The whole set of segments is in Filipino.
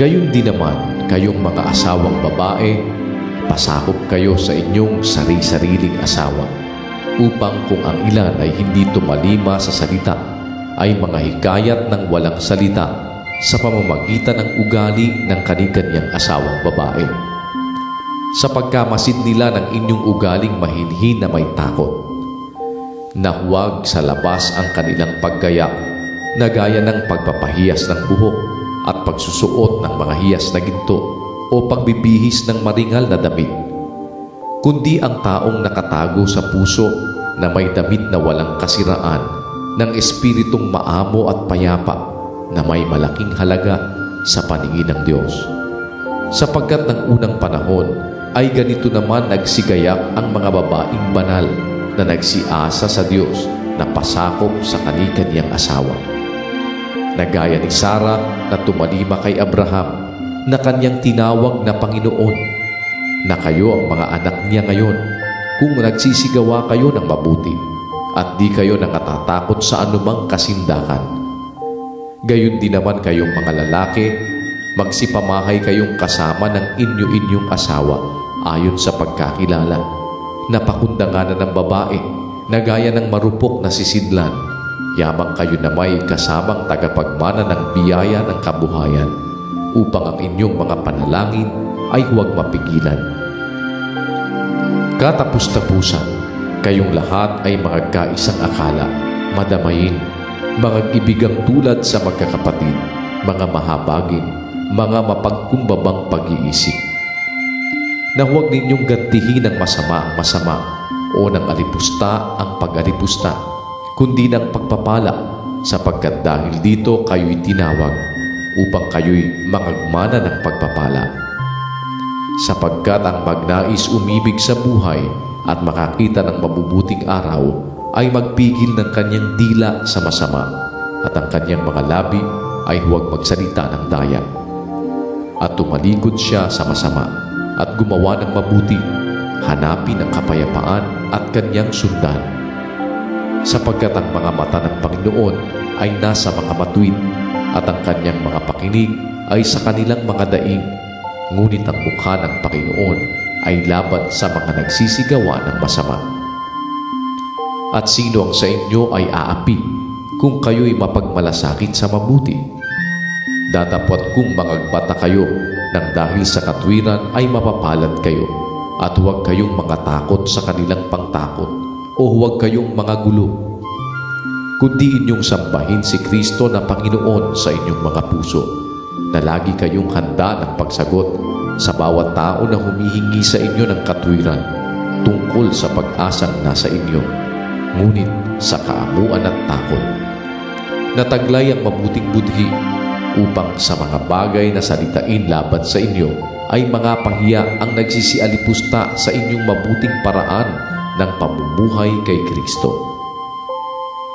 Gayon din naman kayong mga asawang babae, pasakop kayo sa inyong sari-sariling asawa, upang kung ang ilan ay hindi tumalima sa salita, ay mga hikayat ng walang salita sa pamamagitan ng ugali ng kani-kanyang asawang babae. Sa pagkamasid nila ng inyong ugaling mahinhin na may takot, na huwag sa labas ang kanilang paggaya na gaya ng pagpapahiyas ng buhok at pagsusuot ng mga hiyas na ginto o pagbibihis ng maringal na damit, kundi ang taong nakatago sa puso na may damit na walang kasiraan ng espiritong maamo at payapa na may malaking halaga sa paningin ng Diyos. Sapagkat ng unang panahon ay ganito naman nagsigayak ang mga babaeng banal na nagsiasa sa Diyos na pasakop sa kani-kanyang asawa, na gaya ni Sarah na tumalima kay Abraham na kanyang tinawag na Panginoon, na kayo ang mga anak niya ngayon kung nagsisigawa kayo ng mabuti at di kayo nangatatakot sa anumang kasindakan. Gayon din naman kayong mga lalaki, magsipamahay kayong kasama ng inyo-inyong asawa ayon sa pagkakilala, na pakundanganan ng babae na gaya ng marupok na sisidlan, yamang kayo na may kasamang tagapagmana ng biyaya ng kabuhayan, upang ang inyong mga panalangin ay huwag mapigilan. Katapus-tapusan, kayong lahat ay magkaisang akala, madamayin, mga ibigang tulad sa magkakapatid, mga mahabagin, mga mapagkumbabang pag-iisip, na huwag ninyong gantihin ng masama ang masama o ng alipusta ang pag-alipusta, kundi ng pagpapala, sapagkat dahil dito kayo'y tinawag upang kayo'y mangagmana ng pagpapala. Sapagkat ang magnais umibig sa buhay at makakita ng mabubuting araw ay magpigil ng kanyang dila sa masama, at ang kanyang mga labi ay huwag magsalita ng daya. At tumalikod siya sa masama at gumawa ng mabuti, hanapin ang kapayapaan at kanyang sundan. Sapagkat ang mga mata ng Panginoon ay nasa mga matuwid, at ang kanyang mga pakinig ay sa kanilang mga daing, ngunit ang mukha ng Panginoon ay laban sa mga nagsisigawa ng masama. At sino ang sa inyo ay aapi kung kayo'y mapagmalasakit sa mabuti? Datapwat kung mangagbata kayo nang dahil sa katwiran ay mapapalad kayo, at huwag kayong mga takot sa kanilang pangtakot o huwag kayong mga gulo, kundi inyong sambahin si Kristo na Panginoon sa inyong mga puso, na lagi kayong handa ng pagsagot sa bawat tao na humihingi sa inyo ng katwiran tungkol sa pag-asang nasa inyo, ngunit sa kaamuan at takot. Nataglay ang mabuting budhi upang sa mga bagay na salitain laban sa inyo ay mga pahiya ang nagsisialipusta sa inyong mabuting paraan ng pamumuhay kay Kristo.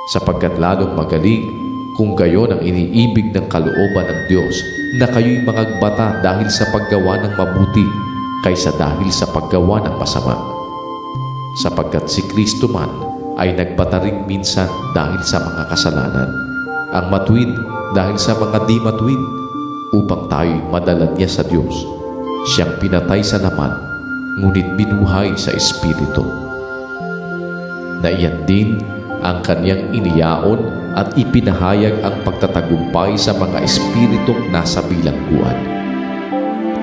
Sapagkat lalong magaling kung gayon ang iniibig ng kalooban ng Diyos na kayo'y mangagbata dahil sa paggawa ng mabuti kaysa dahil sa paggawa ng masama. Sapagkat si Kristo man ay nagbata ring minsan dahil sa mga kasalanan, ang matuwid dahil sa mga di matuwid, upang tayo'y madala niya sa Diyos. Siyang pinatay sa laman, ngunit binuhay sa Espiritu, na iyan din ang kanyang iniyaon at ipinahayag ang pagtatagumpay sa mga espiritong nasa bilangguan,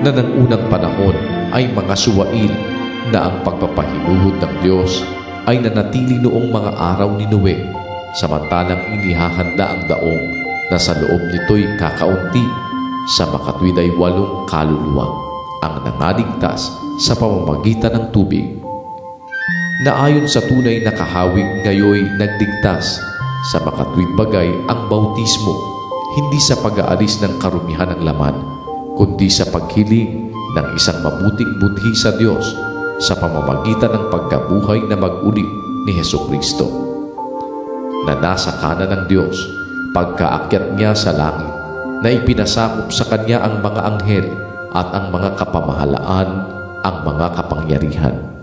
na ng unang panahon ay mga suwail, na ang pagpapahinuhod ng Diyos ay nanatili noong mga araw ni Noe, samantalang inihahanda ang daong na sa loob nito'y kakaunti, sa makatwid ay 8 kaluluwa ang nangaligtas sa pamamagitan ng tubig, na ayon sa tunay na kahawig ngayoy nagligtas, sa makatwid bagay ang bautismo, hindi sa pag-aalis ng karumihan ng laman, kundi sa paghiling ng isang mabuting budhi sa Diyos sa pamamagitan ng pagkabuhay na mag-uli ni Hesukristo, na nasa kanan ng Diyos pagkaakyat niya sa langit, na ipinasakop sa kanya ang mga anghel at ang mga kapamahalaan, ang mga kapangyarihan.